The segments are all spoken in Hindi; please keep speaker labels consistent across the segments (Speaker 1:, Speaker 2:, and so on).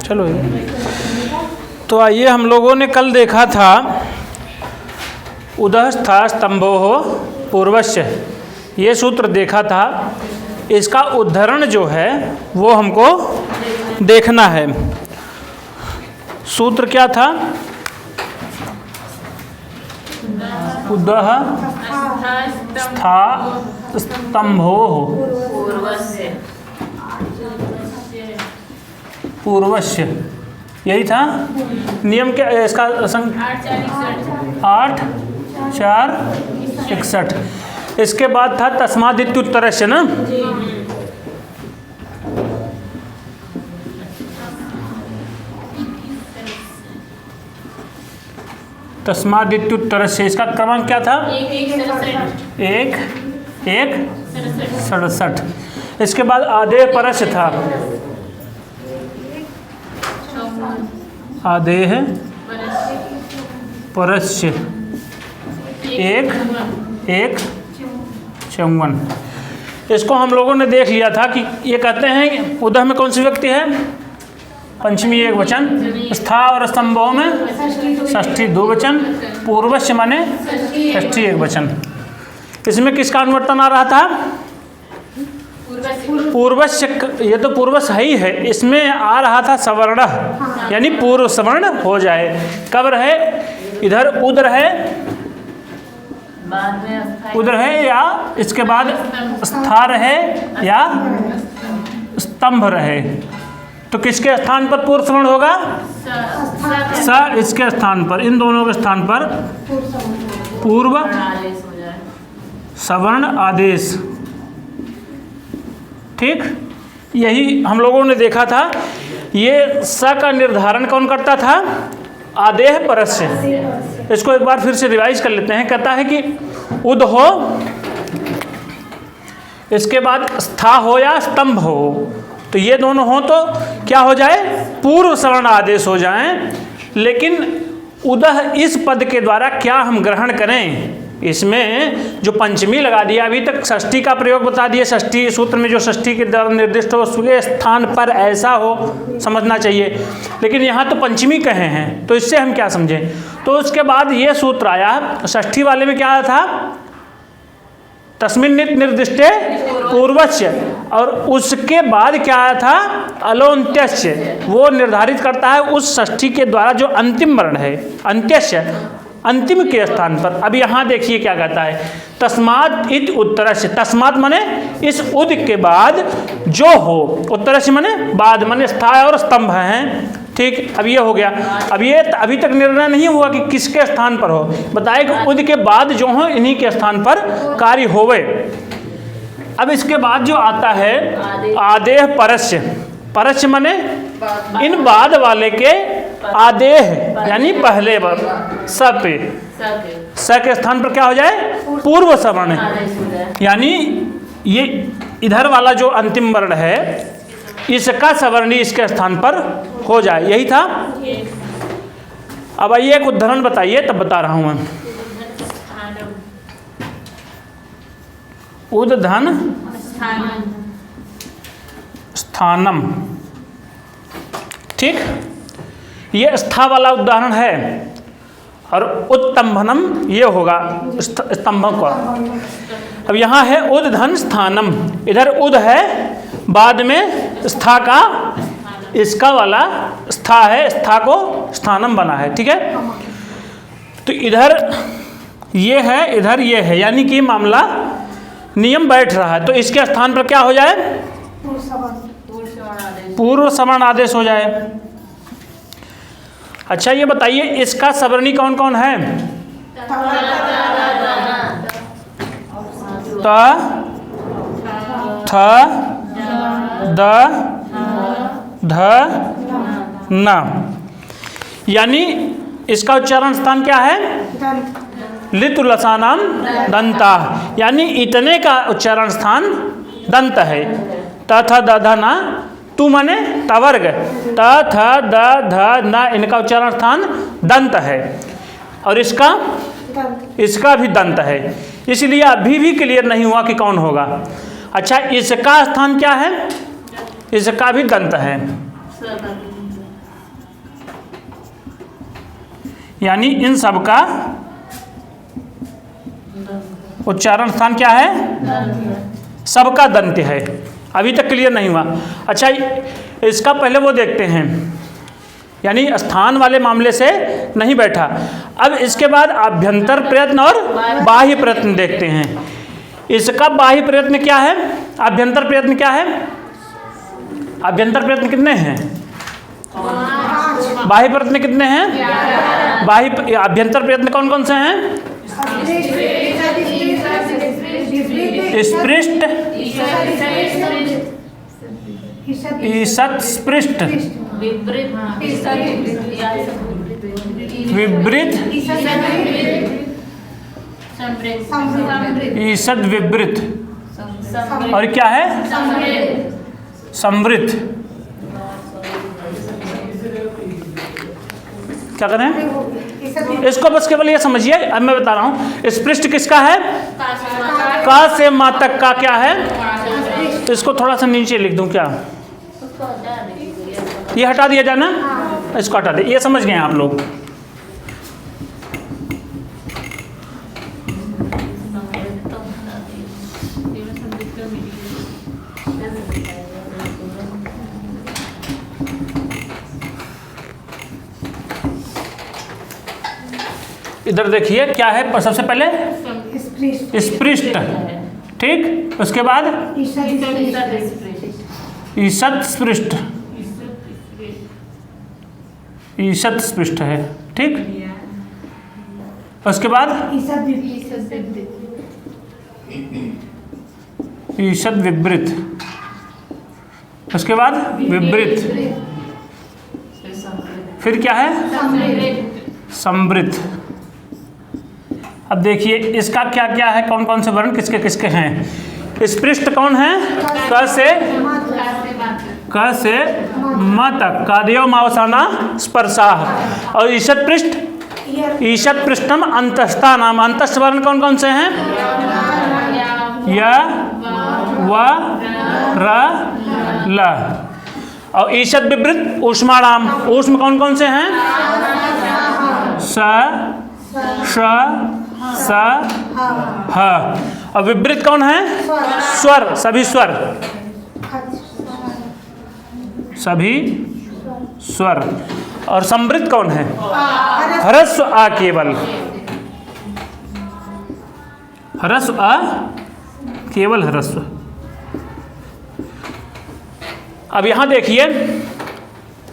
Speaker 1: चलो तो आइए, हम लोगों ने कल देखा था उदः स्था स्तंभोः पूर्वस्य, ये सूत्र देखा था। इसका उद्धरण जो है वो हमको देखना है। सूत्र क्या था? उदः स्था स्तंभोः पूर्वस्य, यही था नियम। क्या इसका 8 4 61। इसके बाद था तस्मादित्युत्तरस्य ना, तस्मादित्युत्तरस्य। इसका क्रमांक क्या था? 1:1:67। इसके बाद आदेय परस्य था, आदेय परस्य 1:1:54। इसको हम लोगों ने देख लिया था कि ये कहते हैं उदह में कौन सी व्यक्ति है? पंचमी एक वचन, स्था और स्तंभों में षष्ठी दो वचन, पूर्वस्य माने षष्ठी एक वचन। इसमें किसका अनुवर्तन आ रहा था? पूर्वस्य। ये तो पूर्वस्य है ही है, इसमें आ रहा था सवर्ण, यानी पूर्व सवर्ण हो जाए। कब रहे? इधर उद रहे, उद रहे या इसके बाद स्था रहे या स्तंभ रहे, तो किसके स्थान पर पूर्व सवर्ण होगा? स। इसके स्थान पर, इन दोनों के स्थान पर पूर्व सवर्ण आदेश। ठीक, यही हम लोगों ने देखा था। ये स का निर्धारण कौन करता था? आदेय परस्य। इसको एक बार फिर से रिवाइज कर लेते हैं। कहता है कि उद हो, इसके बाद स्था हो या स्तंभ हो, तो ये दोनों हो तो क्या हो जाए? पूर्व सवर्ण आदेश हो जाएं। लेकिन उदह इस पद के द्वारा क्या हम ग्रहण करें? इसमें जो पंचमी लगा दिया, अभी तक षष्ठी का प्रयोग बता दिए। षष्ठी सूत्र में जो षष्ठी के द्वारा निर्दिष्ट हो उसके स्थान पर ऐसा हो, समझना चाहिए। लेकिन यहाँ तो पंचमी कहे हैं, तो इससे हम क्या समझें? तो उसके बाद ये सूत्र आया षष्ठी वाले में, क्या आया था? तस्मिन् नित निर्दिष्टे पूर्वस्य, और उसके बाद क्या आया था? अलोन्त्यस्य। वो निर्धारित करता है उस षष्ठी के द्वारा जो अंतिम वर्ण है, अंत्यस्य, अंतिम के स्थान पर। अब यहाँ देखिए क्या कहता है, तस्मात् इति उत्तरस्य। तस्मात् माने इस उद के बाद जो हो, उत्तरस्य माने बाद, माने स्था और स्तंभ हैं। ठीक, अब ये हो गया। अब ये अभी तक निर्णय नहीं हुआ कि किसके स्थान पर हो, बताए कि उद के बाद जो हो इन्हीं के स्थान पर कार्य होवे। अब इसके बाद जो आता है आदेय परस्य। परस्य माने इन बाद वाले के आदेय, यानी पहले स पे, स के स्थान पर क्या हो जाए? पूर्व सवर्ण। यानी ये इधर वाला जो अंतिम वर्ण है, इसका सवर्णी इसके स्थान पर हो जाए, यही था। अब आइए एक उदाहरण बताइए, तब बता रहा हूं मैं। उद्धन स्थानम। ठीक, ये स्था वाला उदाहरण है, और उत्तंभनम ये होगा स्तंभ का। अब यहाँ है उद्धन स्थानम, इधर उद है, बाद में स्था का, इसका वाला स्था है, स्था को स्थानम बना है। ठीक है, तो इधर ये है, इधर ये है, यानी कि मामला नियम बैठ रहा है। तो इसके स्थान पर क्या हो जाए? पूर्व सवर्ण आदेश हो जाए। अच्छा ये बताइए, इसका सवर्णी कौन कौन है? त, थ, द, ध, न। यानी इसका उच्चारण स्थान क्या है? लितु लसानाम दंता, यानी इतने का उच्चारण स्थान दंत है। त, थ, द, ध, न। तु माने तवर्ग, त, थ, द, ध, न, इनका उच्चारण स्थान दंत है, और इसका भी दंत है। इसलिए अभी भी क्लियर नहीं हुआ कि कौन होगा। अच्छा, इसका स्थान क्या है? इसका भी दंत है। यानी इन सब का उच्चारण स्थान क्या है? सबका दंत्य है। अभी तक क्लियर नहीं हुआ? अच्छा, इसका पहले वो देखते हैं, यानी स्थान वाले मामले से नहीं बैठा। अब इसके बाद आभ्यंतर प्रयत्न और बाह्य प्रयत्न देखते हैं। इसका बाह्य प्रयत्न क्या है, आभ्यंतर प्रयत्न क्या है? आभ्यंतर प्रयत्न कितने हैं? बाह्य प्रयत्न कितने हैं? बाह्य आभ्यंतर प्रयत्न कौन कौन से हैं? स्पृष्ट, ईषत् स्पृष्ट, विवृत, ईषद विवृत, और क्या है? समृद्ध। क्या करें? इसको बस केवल ये समझिए। अब मैं बता रहा हूं, स्पृष्ट किसका है? का से मा तक का क्या है? इसको थोड़ा सा नीचे लिख दूं क्या? ये हटा दिया जाए ना, इसको हटा दे। ये समझ गए आप लोग? इधर देखिए क्या है, सबसे पहले स्पृष्ट, ठीक, उसके बाद ईषद स्पृष्ट, ईषद स्पृष्ट है, ठीक, उसके बाद ईषद विवृत, उसके बाद विवृत, फिर क्या है? समृद्ध। अब देखिए इसका क्या क्या है, कौन कौन से वर्ण किसके किसके हैं। स्पृष्ट कौन है? क से म तक, कादेव मावसाना स्पर्शाः। और ईषद पृष्ठ, ईषद पृष्ठम अंतस्था नाम। अंतस्थ वर्ण कौन कौन से हैं? य, व, र, ल। और ईषद विवृत ऊष्माणाम। ऊष्म कौन कौन से हैं? स, श, स, ह। और विवृत कौन है? स्वर, सभी स्वर, सभी स्वर। और समृद्ध कौन है? ह्रस्व आ केवल, ह्रस्व आ केवल ह्रस्व। अब यहां देखिए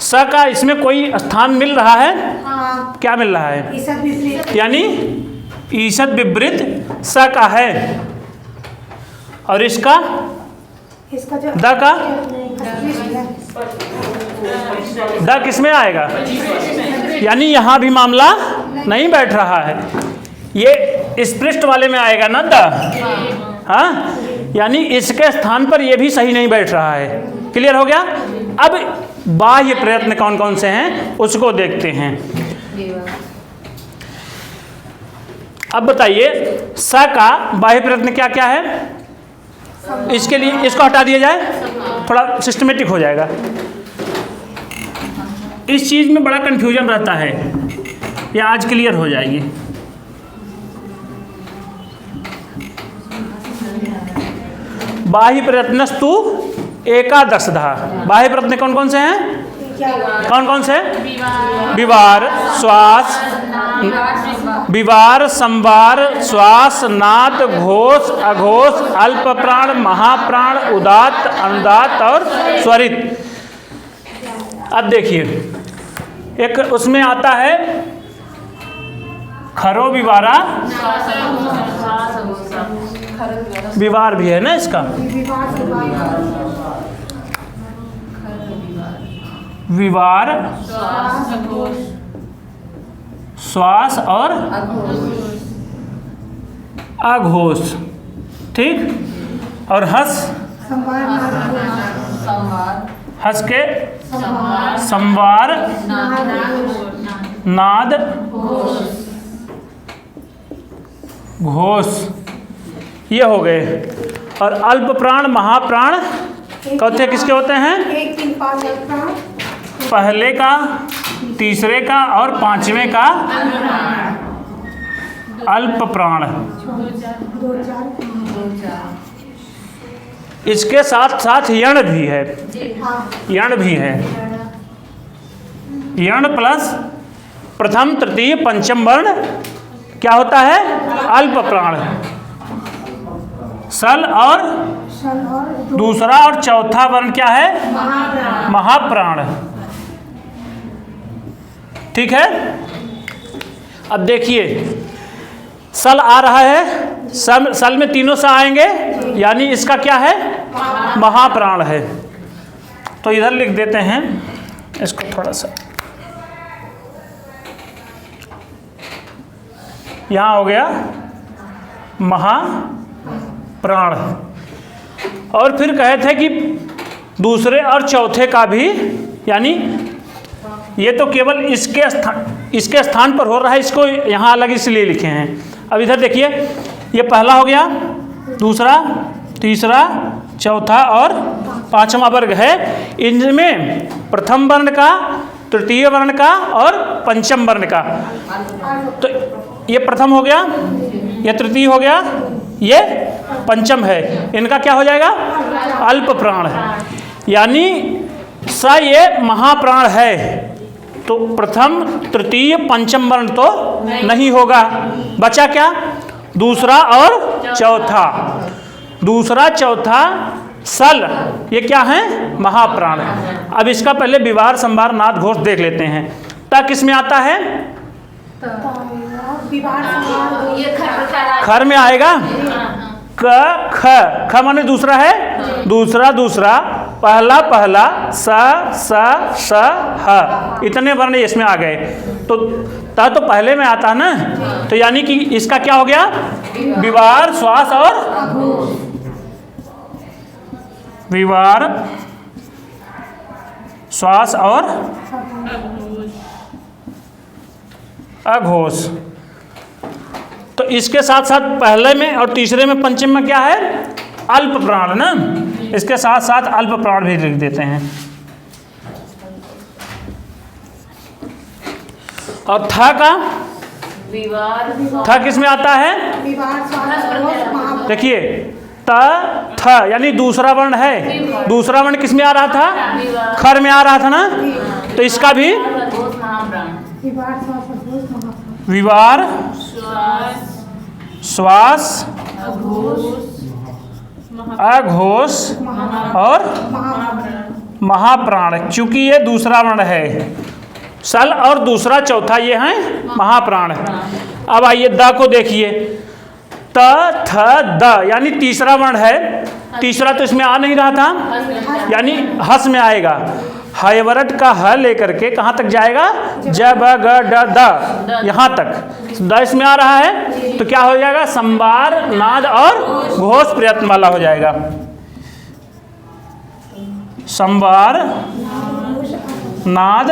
Speaker 1: स का इसमें कोई स्थान मिल रहा है? क्या मिल रहा है? यानी ईषद विवृत स का है। और इसका द का, द किसमें आएगा? यानी यहां भी मामला नहीं बैठ रहा है, ये स्पृष्ट वाले में आएगा ना द। हाँ, यानी इसके स्थान पर ये भी सही नहीं बैठ रहा है। क्लियर हो गया? अब बाह्य प्रयत्न कौन कौन से हैं उसको देखते हैं। अब बताइए स का बाह्य प्रयत्न क्या क्या है? इसके लिए इसको हटा दिया जाए, थोड़ा सिस्टमेटिक हो जाएगा। इस चीज में बड़ा कंफ्यूजन रहता है, ये आज क्लियर हो जाएगी। बाह्य प्रयत्नस्तु एकादशधा। बाह्य प्रयत्न कौन कौन से हैं? कौन कौन से? विवार, श्वास, विवार, संवार, श्वास, नाद, घोष, अघोष, अल्प प्राण, महाप्राण, उदात्त, अनुदात्त और स्वरित। अब देखिए एक उसमें आता है खरो विवारा, विवार भी है ना इसका, विवार, श्वास और अघोष, ठीक। और हस, हस के संवार, नाद, घोष, ये हो गए। और अल्प प्राण, महाप्राण चौथे किसके होते हैं? 1, 3, 5 प्राण। पहले का तीसरे का और पांचवें का अल्प प्राण। इसके साथ साथ यण भी है, यण भी है। यण प्लस प्रथम तृतीय पंचम वर्ण क्या होता है? अल्प प्राण। सल और दूसरा और चौथा वर्ण क्या है? महाप्राण। ठीक है। अब देखिए सल आ रहा है, सल में तीनों सा आएंगे, यानी इसका क्या है? महाप्राण है। तो इधर लिख देते हैं इसको थोड़ा सा, यहाँ हो गया महाप्राण। और फिर कहे थे कि दूसरे और चौथे का भी, यानी ये तो केवल इसके स्थान पर हो रहा है, इसको यहाँ अलग इसलिए लिखे हैं। अब इधर देखिए, ये पहला हो गया, दूसरा, तीसरा, चौथा और पांचवा वर्ग है। इनमें प्रथम वर्ण का, तृतीय वर्ण का और पंचम वर्ण का, तो ये प्रथम हो गया, ये तृतीय हो गया, ये पंचम है। इनका क्या हो जाएगा? अल्प प्राण। यानी स ये महाप्राण है, तो प्रथम तृतीय पंचम वर्ण तो नहीं होगा। बचा क्या? दूसरा और चौथा। दूसरा चौथा सल, ये क्या है? महाप्राण। अब इसका पहले विवार संवार नाद घोष देख लेते हैं। ता किस में आता है? खर में आएगा। क ख, ख माने दूसरा है, दूसरा दूसरा, पहला पहला, स ह, इतने वर्ण इसमें आ गए। तो ता तो पहले में आता है ना, तो यानी कि इसका क्या हो गया? विवार, श्वास और विवार, श्वास और अघोष। तो इसके साथ साथ पहले में और तीसरे में पंचम में क्या है? अल्प प्राण ना, इसके साथ साथ अल्प प्राण भी लिख देते हैं। और था का था किस में आता है? देखिए त थ यानी दूसरा वर्ण है। दूसरा वर्ण किस में आ रहा था? खर में आ रहा था ना, तो इसका भी विवार, श्वास, अघोष और महाप्राण। चूंकि ये दूसरा वर्ण है, सल और दूसरा चौथा ये हैं महाप्राण। अब आइए द को देखिए, त थ द यानी तीसरा वर्ण है। तीसरा तो इसमें आ नहीं रहा था, यानी हस में आएगा। हयवरट का ह लेकर के कहाँ तक जाएगा? ज ब ग ड द, यहाँ तक द इसमें आ रहा है, तो क्या हो जाएगा? संवार, नाद और घोष प्रयत्न वाला हो जाएगा। संवार, नाद,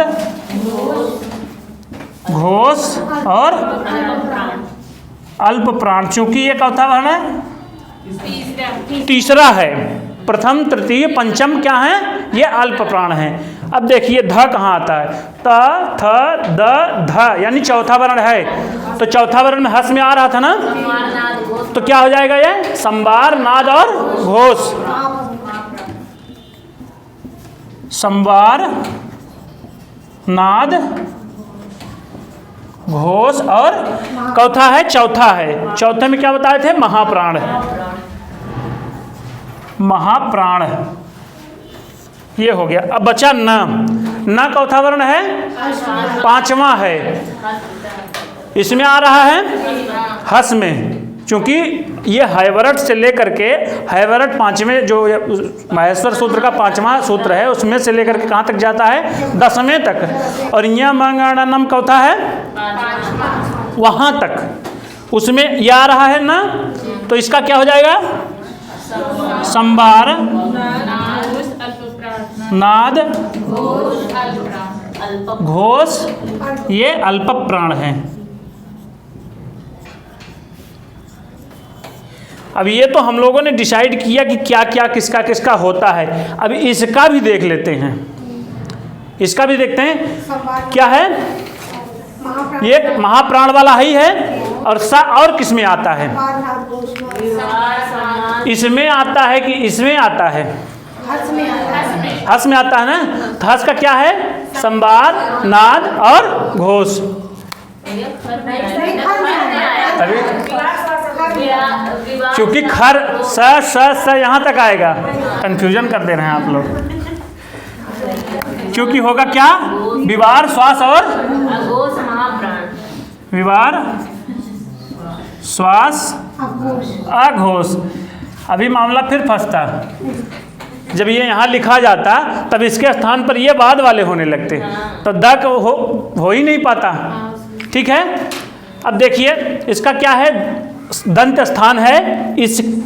Speaker 1: घोष और अल्प प्राण। चूंकि ये चौथा वर्ण है, तीसरा है। प्रथम तृतीय पंचम क्या है? ये अल्प प्राण है। अब देखिए ध कहाँ आता है? त थ द ध, यानी चौथा वर्ण है। तो चौथा वर्ण में हस में आ रहा था ना, तो क्या हो जाएगा? ये संवार, नाद और घोष। संवार, नाद, घोष और चौथा है, चौथा है। चौथे में क्या बताए थे? महाप्राण। महाप्राण ये हो गया। अब बचा न। न चौथा वर्ण है, पांचवा है, इसमें आ रहा है हस में। क्योंकि ये हैवरट से लेकर के, हैवरट पांचवें जो माहेश्वर सूत्र का पांचवा सूत्र है, उसमें से लेकर के कहाँ तक जाता है? 10वें तक। और यहाँ मंगणनम चौथा है, वहाँ तक। उसमें यह आ रहा है ना, तो इसका क्या हो जाएगा? संवार, नाद, घोष, ये अल्प प्राण है। अब ये तो हम लोगों ने डिसाइड किया कि क्या क्या किसका किसका होता है। अब इसका भी देख लेते हैं। इसका भी देखते हैं
Speaker 2: संवाद
Speaker 1: क्या है।
Speaker 2: महाप्राण
Speaker 1: ये महाप्राण वाला ही है। और सा और किस में आता है?
Speaker 2: नाद घोष
Speaker 1: इसमें आता है कि इसमें आता है?
Speaker 2: हर्ष में आता है।
Speaker 1: हर्ष में आता है ना। तो हर्ष का क्या है? संवाद, नाद और घोष। अभी क्योंकि खर स यहाँ तक आएगा, कंफ्यूजन कर दे रहे हैं आप लोग। क्योंकि होगा क्या? विवार, श्वास और विवार, श्वास, अघोष। अभी मामला फिर फंसता। जब ये यहाँ लिखा जाता तब इसके स्थान पर ये बाद वाले होने लगते, तो द हो ही नहीं पाता। ठीक है। अब देखिए इसका क्या है? दंत स्थान है।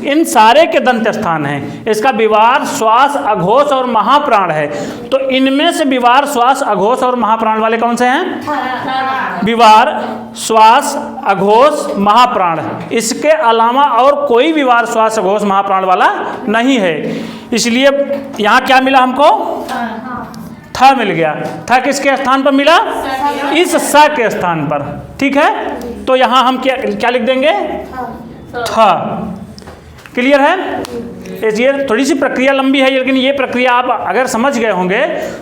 Speaker 1: इन सारे के दंत स्थान हैं। इसका विवार, श्वास, अघोष और महाप्राण है। तो इनमें से विवार, श्वास, अघोष और महाप्राण वाले कौन से हैं? विवार, श्वास, अघोष, महाप्राण। इसके अलावा और कोई विवार, श्वास, अघोष, महाप्राण वाला नहीं है। इसलिए यहाँ क्या मिला हमको? था मिल गया। था किसके स्थान पर मिला? इस स के स्थान पर। ठीक है। तो यहाँ हम क्या लिख देंगे? था। क्लियर है? ये थोड़ी सी प्रक्रिया लंबी है, लेकिन ये प्रक्रिया आप अगर समझ गए होंगे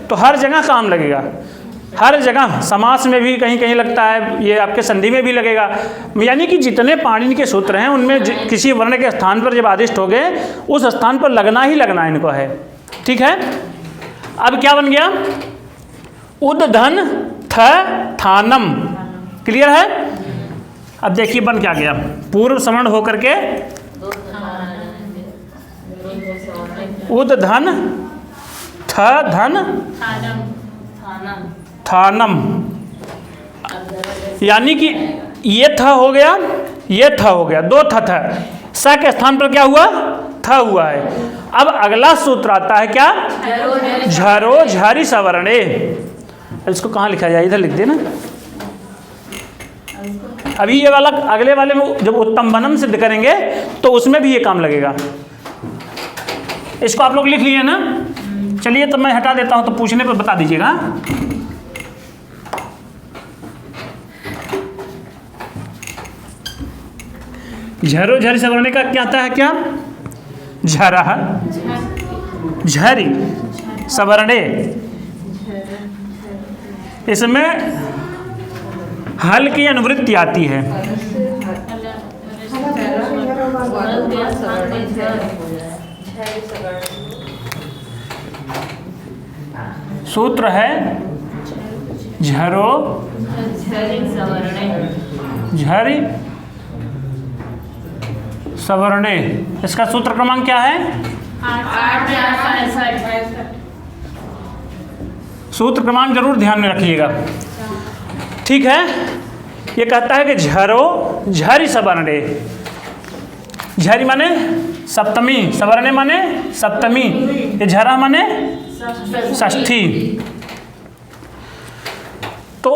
Speaker 1: तो हर जगह काम लगेगा। हर जगह समास में भी कहीं कहीं लगता है, ये आपके संधि में भी लगेगा। यानी कि जितने पाणिनि के सूत्र हैं उनमें किसी वर्ण के स्थान पर जब आदिष्ट हो गए, उस स्थान पर लगना ही लगना इनको है। ठीक है। अब क्या बन गया? उद्धन थ थानम। क्लियर है? अब देखिए बन क्या गया? पूर्व सवर्ण होकर के उद्धन थ धन थानम। यानी कि ये थ हो गया, ये थ हो गया, दो थ था। स के स्थान पर क्या हुआ? थ हुआ है। अब अगला सूत्र आता है क्या? झरो झरी सवर्णे। इसको कहाँ लिखा जाए? इधर लिख दे ना। अभी ये वाला अगले वाले में जब उत्तम बनम सिद्ध करेंगे तो उसमें भी ये काम लगेगा। इसको आप लोग लिख लिए ना। चलिए तो मैं हटा देता हूं, तो पूछने पर बता दीजिएगा। झरो झरी सवर्णे का क्या आता है? क्या? झरा झरी सवर्णे। इसमें हल की अनुवृत्ति आती है। सूत्र है झरो झरी सवर्णे। इसका सूत्र क्रमांक क्या है? सूत्र क्रमांक जरूर ध्यान में रखिएगा। ठीक है। ये कहता है कि झरो झरी सवर्णे। झरी माने सप्तमी, सवर्णे माने सप्तमी, ये झरा माने षष्ठी। तो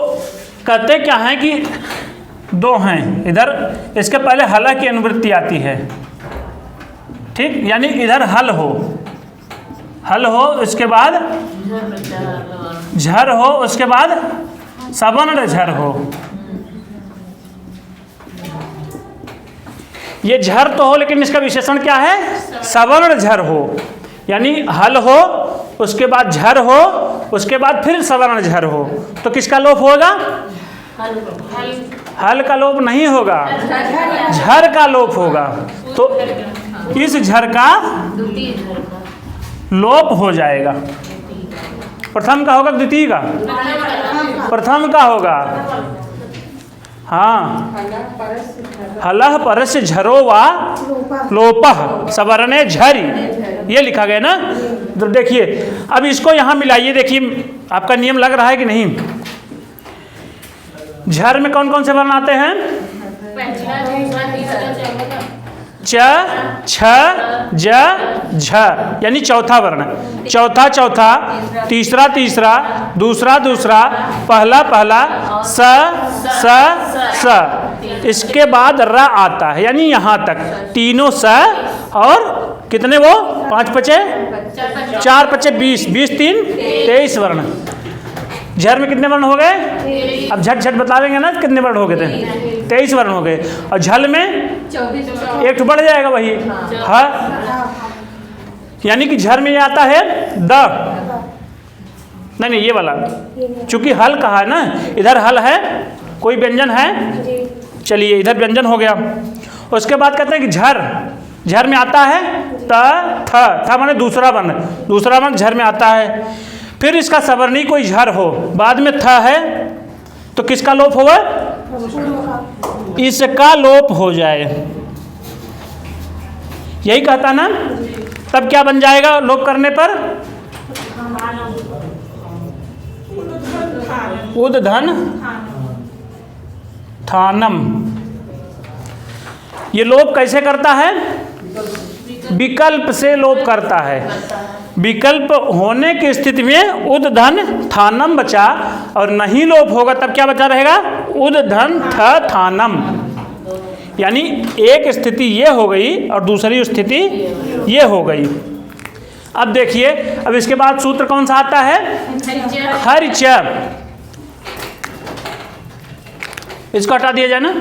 Speaker 1: कहते क्या है कि दो हैं इधर, इसके पहले हला की अनुवृत्ति आती है। ठीक, यानी इधर हल हो, हल हो, उसके बाद झर हो, उसके बाद सवर्ण झर हो। ये झर तो हो, लेकिन इसका विशेषण क्या है? सवर्ण झर हो। यानी हल हो, उसके बाद झर हो, उसके बाद फिर सवर्ण झर हो। तो किसका लोप होगा? हल का लोप नहीं होगा, झर का लोप होगा। तो इस झर का लोप हो जाएगा। प्रथम का होगा, द्वितीय का? प्रथम का होगा। हाँ, हलह परस्य झरो वा लोपह सवर्णे झरी, ये लिखा गया ना। तो देखिए अब इसको यहाँ मिलाइए, देखिए आपका नियम लग रहा है कि नहीं। झर में कौन कौन से वर्ण आते हैं? च, छ, ज, झ, यानी चौथा वर्ण। चौथा चौथा, तीसरा तीसरा, दूसरा दूसरा, पहला पहला, स स स। इसके बाद र आता है, यानी यहाँ तक तीनों स। और कितने वो? 5 पचे 4 पचे 20, 20 3 23 वर्ण। झर में कितने वर्ण हो गए? अब झट झट बता देंगे ना कितने वर्ण हो गए थे? 23 वर्ण हो गए। और झल में
Speaker 2: 24
Speaker 1: एक तो बढ़ जाएगा वही ह, यानी कि झर में ये आता है द, नहीं ये वाला, चूंकि हल कहा है ना, इधर हल है, कोई व्यंजन है, चलिए इधर व्यंजन हो गया। उसके बाद कहते हैं कि झर, झर में आता है त थ माने दूसरा वर्ण झर में आता है। फिर इसका सवर्णी कोई झर हो, बाद में थ है, तो किसका लोप होगा? इसका लोप हो जाए, यही कहता ना। तब क्या बन जाएगा लोप करने पर? उद्धन थानम। ये लोप कैसे करता है? विकल्प से लोप करता है। विकल्प होने की स्थिति में उद्धन थानम बचा, और नहीं लोप होगा तब क्या बचा रहेगा? उद्धन थ थानम। यानी एक स्थिति ये हो गई और दूसरी स्थिति ये हो गई। अब देखिए, अब इसके बाद सूत्र कौन सा आता है? खर्च। इसको हटा दिया जाए ना।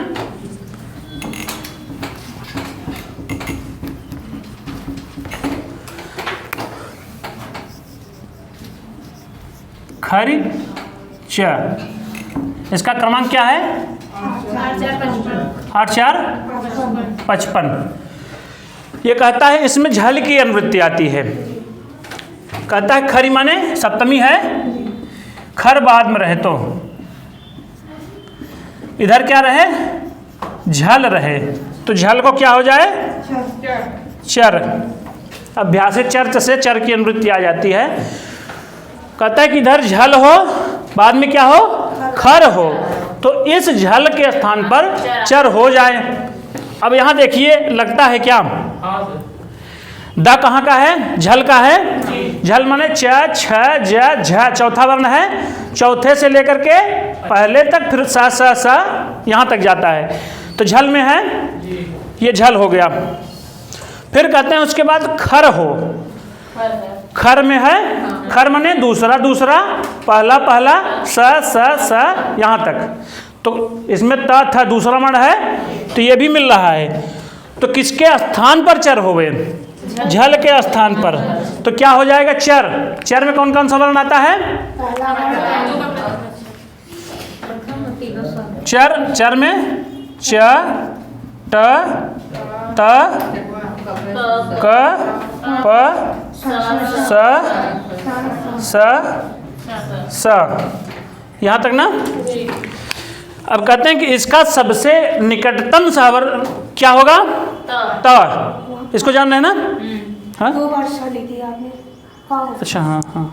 Speaker 1: खर्च, इसका क्रमांक क्या है? 8×4=55। ये कहता है इसमें झल की अनुवृत्ति आती है। कहता है खरी माने सप्तमी है, खर बाद में रहे तो इधर क्या रहे? झल रहे, तो झल को क्या हो जाए? चर। अभ्यासित चर्च से चर की अनुवृत्ति आ जाती है। कहता है कि इधर झल हो, बाद में क्या हो? खर हो, तो इस झल के स्थान पर चर हो जाए। अब यहाँ देखिए लगता है क्या? द कहाँ का है? झल का है। झल माने च छ ज झ, चौथा वर्ण है, चौथे से लेकर के पहले तक, फिर स स स यहाँ तक जाता है, तो झल में है, ये झल हो गया। फिर कहते हैं उसके बाद खर हो, खर में है, खर माने दूसरा, पहला, स यहाँ तक, तो इसमें त था दूसरा वर्ण है, तो ये भी मिल रहा है। तो किसके स्थान पर चर हो गए? झल के स्थान पर, तो क्या हो जाएगा? चर। चर में कौन कौन सा वर्ण आता है? चर में च, ट, त, क, प, स, यहाँ तक ना। अब कहते हैं कि इसका सबसे निकटतम सावर क्या होगा? त। इसको जान रहे हैं ना? हाँ,
Speaker 2: 2 बार स लिख दिया आपने।
Speaker 1: अच्छा, हाँ हाँ,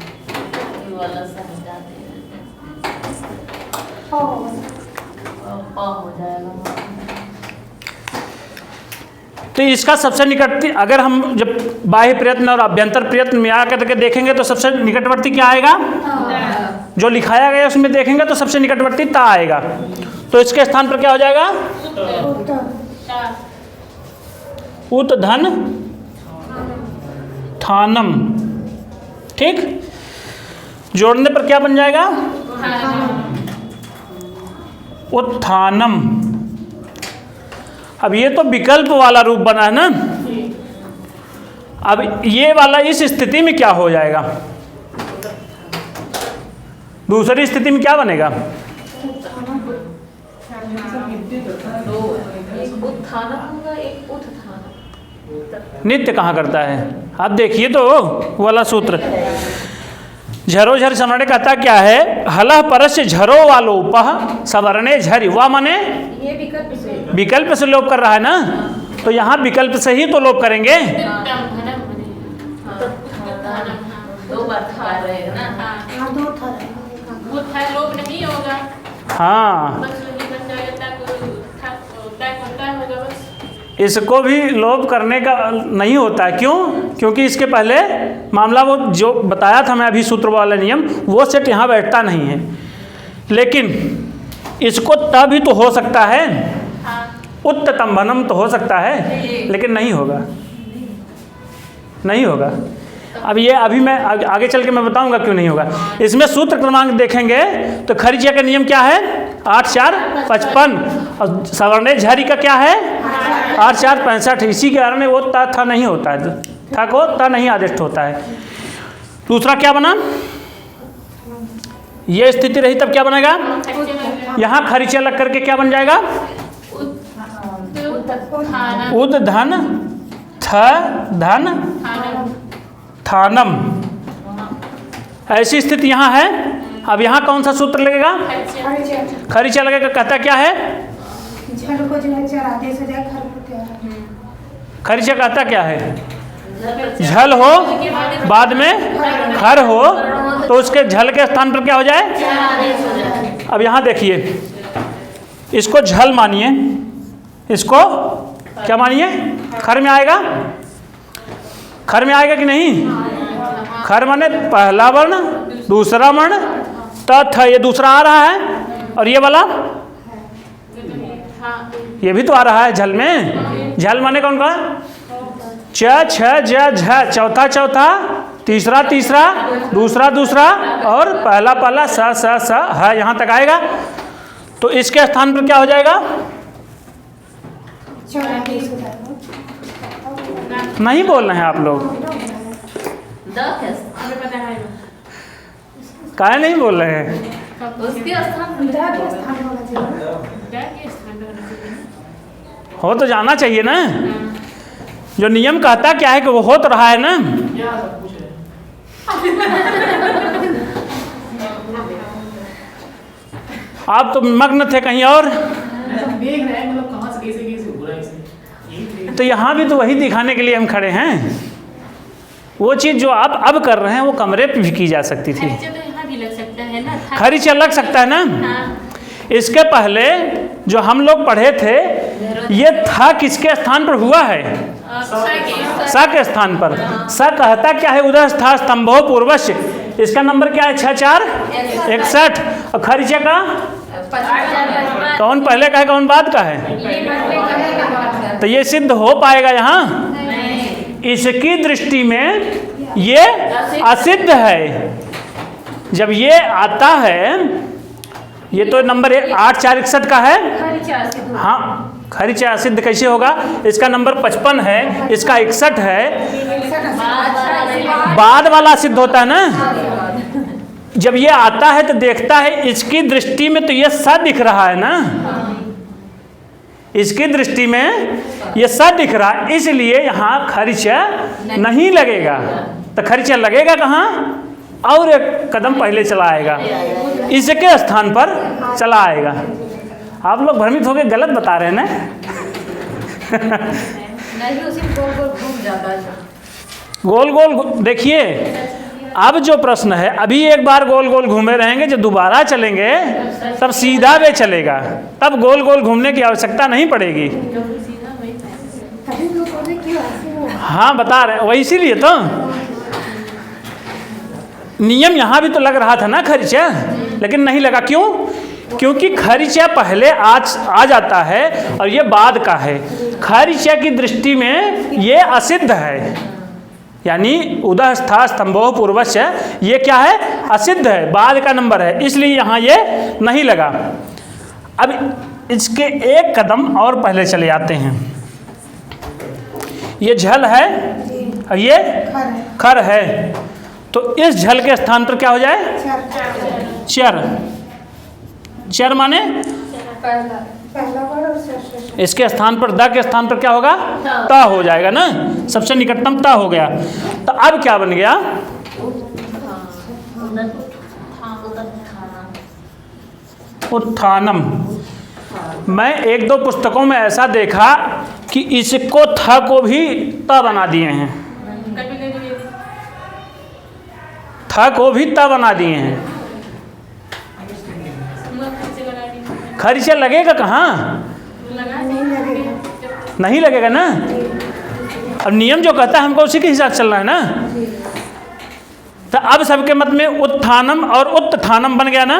Speaker 1: तो इसका सबसे निकटवर्ती, अगर हम जब बाह्य प्रयत्न और अभ्यंतर प्रयत्न में आकर के देखेंगे तो सबसे निकटवर्ती क्या आएगा? जो लिखाया गया उसमें देखेंगे तो सबसे निकटवर्ती ता आएगा, तो इसके स्थान पर क्या हो जाएगा? उद्धन थानम। ठीक, जोड़ने पर क्या बन जाएगा? उत्थानम। अब ये तो विकल्प वाला रूप बना है ना। अब ये वाला इस स्थिति में क्या हो जाएगा? दूसरी स्थिति में क्या बनेगा? नित्य कहाँ करता है? आप देखिए तो वाला सूत्र, झरो झर समरणे कहता क्या है? हलह परस्य झरो वालो उपह सवर्णे झरि। वा माने विकल्प से लोप कर रहा है ना, तो यहाँ विकल्प से ही तो लोप करेंगे। हाँ, इसको भी लोप करने का नहीं होता है। क्यों? क्योंकि इसके पहले मामला वो जो बताया था मैं अभी सूत्र वाला नियम, वो सेट यहाँ बैठता नहीं है। लेकिन इसको तब ही तो हो सकता है, उत्ततम्भनम तो हो सकता है, लेकिन नहीं होगा, नहीं होगा। अब ये अभी मैं आगे चल के मैं बताऊंगा क्यों नहीं होगा। इसमें सूत्र क्रमांक देखेंगे तो खरिचा का नियम क्या है 8 4 55 और सवर्णेश झारी का क्या है 8 4 65। इसी के कारण वो था नहीं होता है, था को ता नहीं आदेश होता है। दूसरा क्या बना, ये स्थिति रही तब क्या बनेगा, यहाँ खरिचा लग करके क्या बन जाएगा उद धन थ धन थानम। ऐसी स्थिति यहाँ है। अब यहाँ कौन सा सूत्र लगेगा, खरिचा लगेगा। कहता क्या है,
Speaker 2: झल को जो है चार आदेश हो जाए खर को क्या है।
Speaker 1: खरिचा कहता क्या है, झल हो बाद में खर हो तो उसके झल के स्थान पर क्या हो जाए। अब यहाँ देखिए, इसको झल मानिए, इसको क्या मानिए, खर में आएगा, खर में आएगा कि नहीं। खर माने पहला वर्ण दूसरा वर्ण तथ, ये दूसरा आ रहा है और ये वाला ये भी तो आ रहा है झल में। झल माने कौन का, च छ ज झ, चौथा चौथा, तीसरा तीसरा, दूसरा दूसरा और पहला पहला स स स है, यहाँ तक आएगा। तो इसके स्थान पर क्या हो जाएगा, नहीं बोल रहे हैं आप लोग, काहे नहीं बोल रहे हैं। हो तो जाना चाहिए ना, जो नियम कहता क्या है कि वो हो तो रहा है ना। आप तो मग्न थे कहीं और, तो यहाँ भी तो वही दिखाने के लिए हम खड़े हैं। वो चीज़ जो आप अब कर रहे हैं वो कमरे पे भी की जा सकती थी। खरिचा लग सकता है ना। इसके पहले जो हम लोग पढ़े थे, ये था किसके स्थान पर हुआ है, स के स्थान पर। स कहता क्या है, उदय स्था स्तंभो पूर्वश्य। इसका नंबर क्या है 6 4 61। और खरिचा का कौन पहले का है कौन बाद का है, तो ये सिद्ध हो पाएगा यहाँ। इसकी दृष्टि में ये असिद्ध है। जब ये आता है, ये तो नंबर 8 4 61 का है। हाँ, खरिचा असिद्ध कैसे होगा, इसका नंबर 55 है, इसका 61 है, बाद वाला सिद्ध होता है ना। जब ये आता है तो देखता है, इसकी दृष्टि में तो ये स दिख रहा है ना, इसकी दृष्टि में ये स दिख रहा है, इसलिए यहाँ खरिचा नहीं लगेगा। तो खरिचा लगेगा कहाँ, और एक कदम पहले चला आएगा, इसके स्थान पर चला आएगा। आप लोग भ्रमित होकर गलत बता रहे हैं ना।
Speaker 2: नहीं, उसी गोल गोल घूम जाता है।
Speaker 1: गोल गोल देखिए, अब जो प्रश्न है, अभी एक बार गोल गोल घूमे रहेंगे, जब दोबारा चलेंगे तब सीधा वे चलेगा, तब गोल गोल घूमने की आवश्यकता नहीं पड़ेगी। हाँ बता रहे, वही इसीलिए तो नियम यहाँ भी तो लग रहा था ना खरिचा, लेकिन नहीं लगा। क्यों, क्योंकि खरिचा पहले आ जाता है और ये बाद का है। खरिचा की दृष्टि में ये असिद्ध है, यानी उदह स्था स्तंभो पूर्वश्य, ये क्या है, असिद्ध है, बाद का नंबर है, इसलिए यहाँ ये नहीं लगा। अब इसके एक कदम और पहले चले आते हैं। ये झल है और ये खर है, तो इस झल के स्थान पर क्या हो जाए, चर। चर माने इसके स्थान पर, द के स्थान पर क्या होगा, ता हो जाएगा ना, सबसे निकटतम ता हो गया। तो अब क्या बन गया, उत्थानम। मैं एक दो पुस्तकों में ऐसा देखा कि इसको था को भी ता बना दिए हैं, था को भी ता बना दिए हैं। खरिचा लगेगा कहाँ, नहीं लगेगा ना। अब नियम जो कहता है हमको उसी के हिसाब से चलना है ना। तो अब सबके मत में उत्थानम और उत्थानम बन गया ना,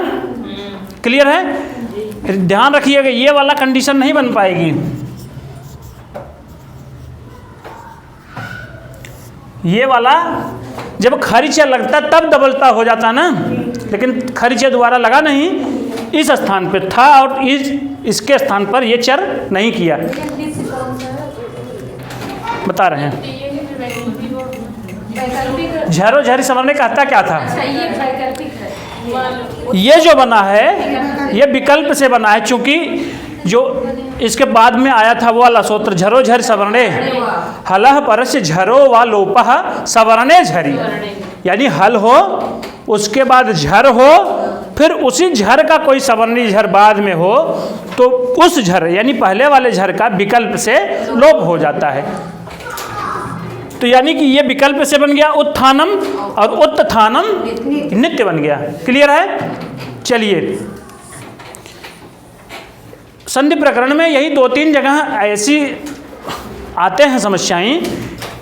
Speaker 1: क्लियर है। ध्यान रखिएगा, ये वाला कंडीशन नहीं बन पाएगी। ये वाला जब खरिचा लगता तब दबलता हो जाता ना, लेकिन खरिचा दोबारा लगा नहीं, इस स्थान पे था और इसके स्थान पर ये चर नहीं किया। बता रहे हैं झरो झरी सवरने कहता क्या था? ये जो बना है ये विकल्प से बना है, चूंकि जो इसके बाद में आया था वो वाला सूत्र झरो झरी सवर्णे हलह परस्य झरो व लोपः सवर्णे झरी, यानी हल हो उसके बाद झर हो, फिर उसी झर का कोई सवर्णी झर बाद में हो तो उस झर यानी पहले वाले झर का विकल्प से लोप हो जाता है। तो यानी कि ये विकल्प से बन गया उत्थानम और उत्थानम नित्य बन गया। क्लियर है? चलिए, संधि प्रकरण में यही 2-3 जगह ऐसी आते हैं समस्याएं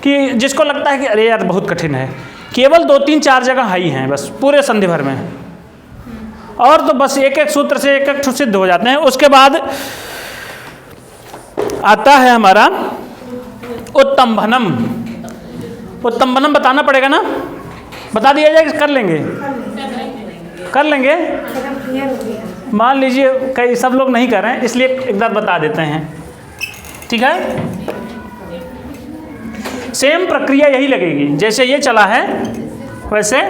Speaker 1: कि जिसको लगता है कि अरे यार बहुत कठिन है। केवल 2-3-4 जगह ही हैं बस पूरे संधि भर में, और तो बस एक एक सूत्र से एक एक सिद्ध हो जाते हैं। उसके बाद आता है हमारा उत्तंभनम। उत्तंभनम बताना पड़ेगा ना, बता दिया जाए कि कर लेंगे? कर लेंगे।
Speaker 2: एकदम क्लियर हो गया।
Speaker 1: मान लीजिए कई सब लोग नहीं कर रहे हैं, इसलिए एक बार बता देते हैं। ठीक है, सेम प्रक्रिया यही लगेगी, जैसे ये चला है वैसे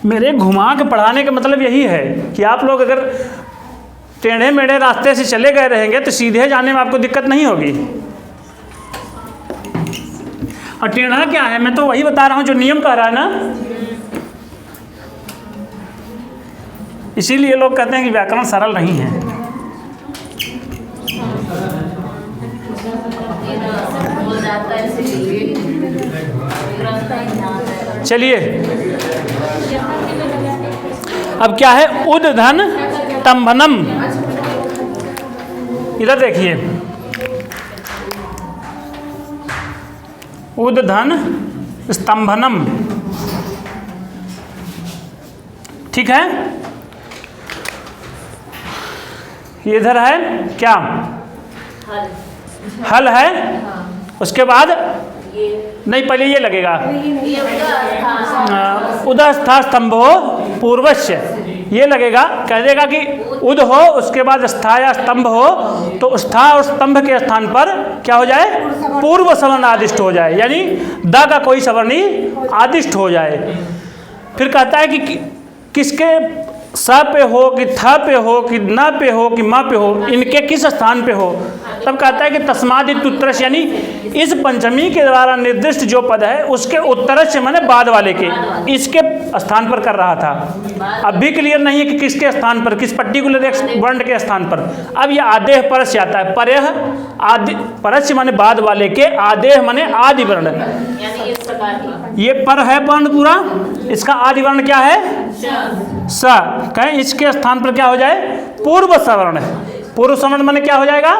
Speaker 1: मेरे घुमा के पढ़ाने का मतलब यही है कि आप लोग अगर टेढ़े मेढ़े रास्ते से चले गए रहेंगे तो सीधे जाने में आपको दिक्कत नहीं होगी। और टेढ़ा क्या है, मैं तो वही बता रहा हूँ जो नियम कह रहा है ना। इसीलिए लोग कहते हैं कि व्याकरण सरल नहीं है। चलिए, अब क्या है? उद्धन तंभनम। इधर देखिए, उद्धन स्तंभनम। ठीक है, ये इधर है क्या? हल है। उसके बाद नहीं, पहले ये लगेगा उदस्था स्तंभो पूर्वस्य, ये लगेगा। कह देगा कि उद हो उसके बाद स्था या स्तंभ हो तो स्था और स्तंभ के स्थान पर क्या हो जाए? पूर्व सवर्ण आदिष्ट हो जाए, यानी द का कोई सवर्णी आदिष्ट हो जाए। फिर कहता है कि किसके स पे हो कि थ पे हो कि न पे हो कि म पे हो, इनके किस स्थान पे हो। तब कहता है कि तस्मादित उत्तरश, यानी इस पंचमी के द्वारा निर्दिष्ट जो पद है उसके उत्तरश माने बाद वाले के, इसके स्थान पर कर रहा था। अब भी क्लियर नहीं है कि किसके स्थान पर, किस पर्टिकुलर वर्ण के स्थान पर। अब ये आदेह परस्य आता है। परह आदि, परस्य माने बाद वाले के, आदेह माने आदि वर्ण। ये पर है वर्ण पूरा, इसका आदि वर्ण क्या है? स। कहें इसके स्थान पर क्या हो जाए? पूर्व सवर्ण है। पूर्व सवर्ण माने क्या हो जाएगा?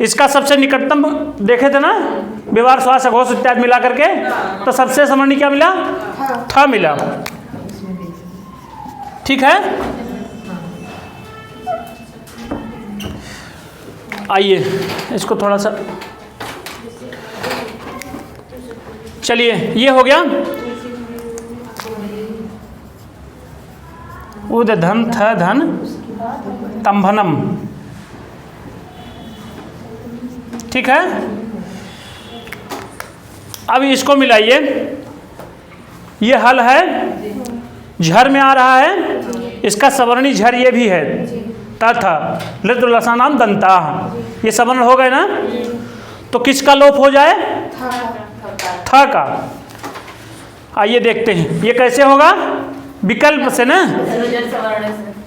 Speaker 1: इसका सबसे निकटतम देखे थे ना, व्यवहार श्वास घोष इत्यादि मिला करके, तो सबसे सवर्णी क्या मिला? था मिला। ठीक है, आइए इसको थोड़ा सा, चलिए ये हो गया उद्धन थ धन तंभनम। ठीक है, अब इसको मिलाइए। ये हल है, झर में आ रहा है, इसका सवर्णी झर ये भी है, तथा लृतुलसानाम दंता। ये सवर्ण हो गए ना, तो किसका लोप हो जाए? था का। आइए देखते हैं ये कैसे होगा। विकल्प से ना,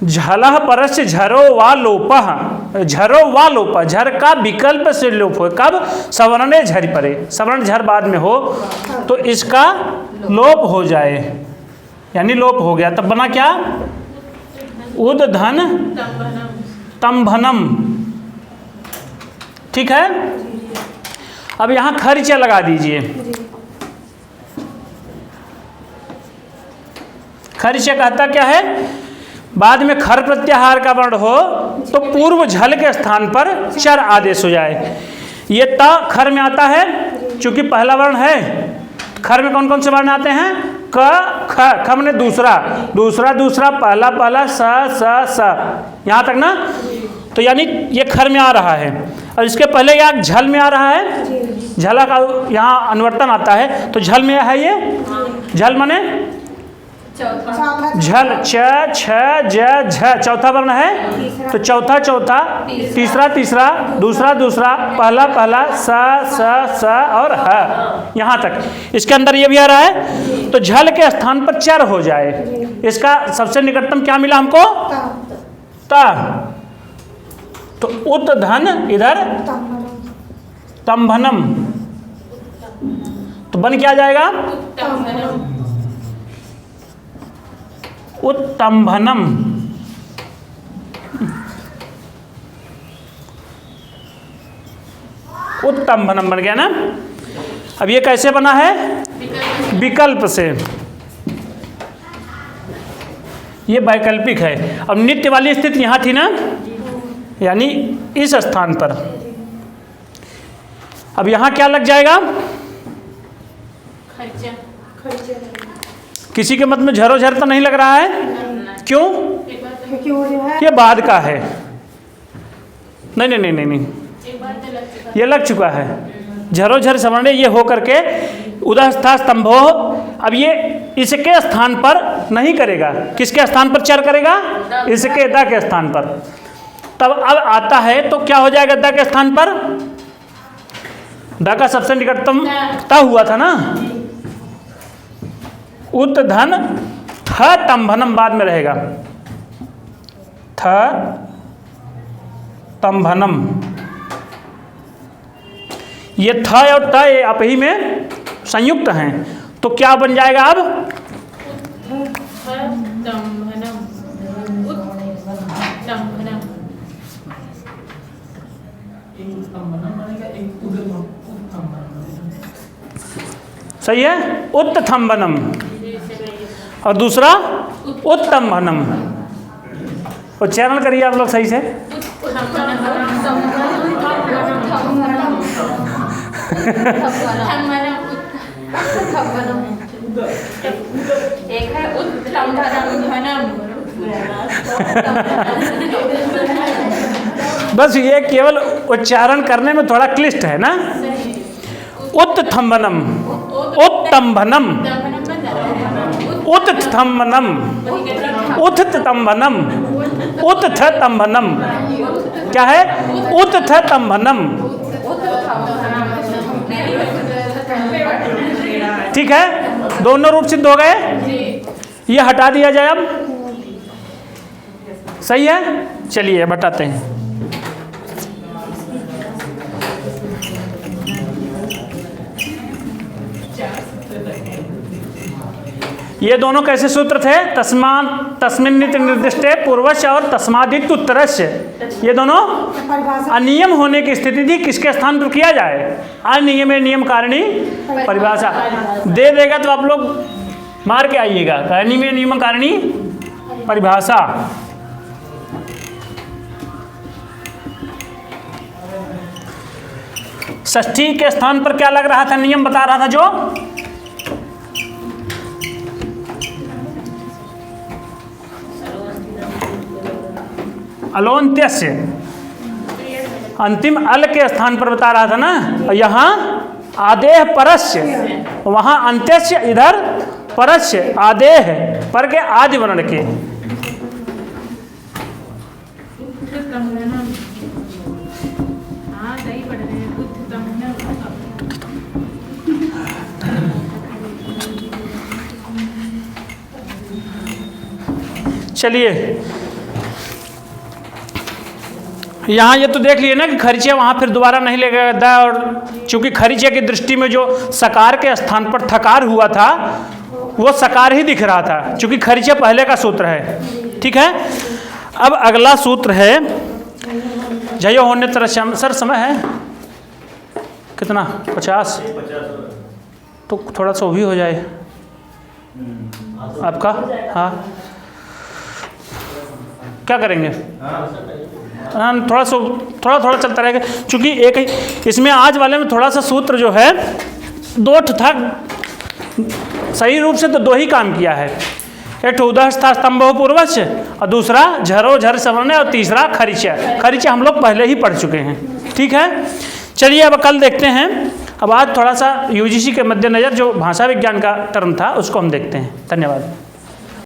Speaker 1: झलह परस्य झरो वा लोपः, झरो वा लोपः, झर का विकल्प से लोप हो। कब? सवर्णे झर परे, सवर्ण झर बाद में हो तो इसका लोप हो जाए, यानी लोप हो गया। तब बना क्या? उद्धन तंभनम। ठीक है, अब यहाँ खर्चा लगा दीजिए। खर्चा कहता क्या है? बाद में खर प्रत्याहार का वर्ण हो तो पूर्व झल के स्थान पर चर आदेश हो जाए। ये त खर में आता है, चूंकि पहला वर्ण है। खर में कौन कौन से वर्ण आते हैं? क ख, ख मैंने दूसरा, दूसरा दूसरा, पहला पहला, स यहाँ तक ना। तो यानी ये खर में आ रहा है, और इसके पहले यह झल में आ रहा है, झला का यहाँ अनुवर्तन आता है। तो झल में है ये, झल माने झल, च छ ज झ, चौथा वर्ण है। तो चौथा चौथा, तीसरा तीसरा, दूसरा दूसरा, पहला पहला, स और ह, यहाँ तक। इसके अंदर ये भी आ रहा है। तो झल के स्थान पर चर हो जाए। इसका सबसे निकटतम क्या मिला हमको? ता। तो उत धन इधर तंभनम, तो बन क्या जाएगा? उत्तंभनम। उत्तंभनम बन गया ना। अब ये कैसे बना है? विकल्प से। ये वैकल्पिक है। अब नित्य वाली स्थिति यहाँ थी ना, यानी इस स्थान पर। अब यहाँ क्या लग जाएगा? किसी के मत में झरो झर तो नहीं लग रहा है? क्यों?
Speaker 2: क्योंकि वो जो है
Speaker 1: ये बाद का है। नहीं नहीं नहीं नहीं नहीं, ये लग चुका है। झरो झर सवर्ण ये हो करके उदस्था स्तंभो। अब ये इसके स्थान पर नहीं करेगा, किसके स्थान पर चर करेगा? इसके द के स्थान पर। तब अब आता है तो क्या हो जाएगा द के स्थान पर? द का सबसे निकटतम त हुआ था ना। उत धन थ तंभनम बाद में रहेगा। थ तंभनम। ये थ और त ये आप ही में संयुक्त हैं, तो क्या बन जाएगा अब? सही है, उत्थंभनम। और दूसरा उत्तंभनम। उच्चारण करिए आप लोग सही से।
Speaker 3: एक है उत्तंभनम।
Speaker 1: बस ये केवल उच्चारण करने में थोड़ा क्लिष्ट है ना। उत्थंभनम, उत्तंभनम, उत्थंभनम, उत्थंभनम, उत्थंभनम। क्या है? उत्थंभनम। ठीक है, दोनों रूप सिद्ध हो गए। ये हटा दिया जाए अब। सही है, चलिए बताते हैं। ये दोनों कैसे सूत्र थे? तस्मिन्नित निर्दिष्टे पूर्वस्य और तस्मादित उत्तरस्य। ये दोनों अनियम होने की स्थिति थी। किसके स्थान पर किया जाए? अनियम नियम कारिणी परिभाषा। दे देगा तो आप लोग मार के आइएगा। अनियम नियम कारिणी परिभाषा। षष्ठी के स्थान पर क्या लग रहा था? नियम बता रहा था जो अलोन्त्यस्य, अंतिम अल के स्थान पर बता रहा था ना। और यहाँ आदेह परस्य, वहाँ अंत्यस्य, इधर परस्य, आदेह पर के आदि वर्ण के। चलिए, यहाँ ये तो देख लिए ना कि खरीचे वहाँ फिर दोबारा नहीं लगेगा द। और चूंकि खरीचे की दृष्टि में जो सकार के स्थान पर थकार हुआ था वो सकार ही दिख रहा था, चूंकि खरीचे पहले का सूत्र है। ठीक है, अब अगला सूत्र है जयो होने तरह। सर समय है कितना? 50। तो थोड़ा सा वो भी हो जाए आपका। हाँ, क्या करेंगे? हाँ, थोड़ा चलता रहेगा, क्योंकि एक इसमें आज वाले में थोड़ा सा सूत्र जो है दो था, सही रूप से तो दो ही काम किया है। एक तो उदह था स्तंभ पूर्वज, और दूसरा झरो झर सवर्ण, और तीसरा खरीचा। खरीचा हम लोग पहले ही पढ़ चुके हैं। ठीक है, चलिए अब कल देखते हैं। अब आज थोड़ा सा यूजीसी के मद्देनज़र जो भाषा विज्ञान का टर्म था उसको हम देखते हैं। धन्यवाद।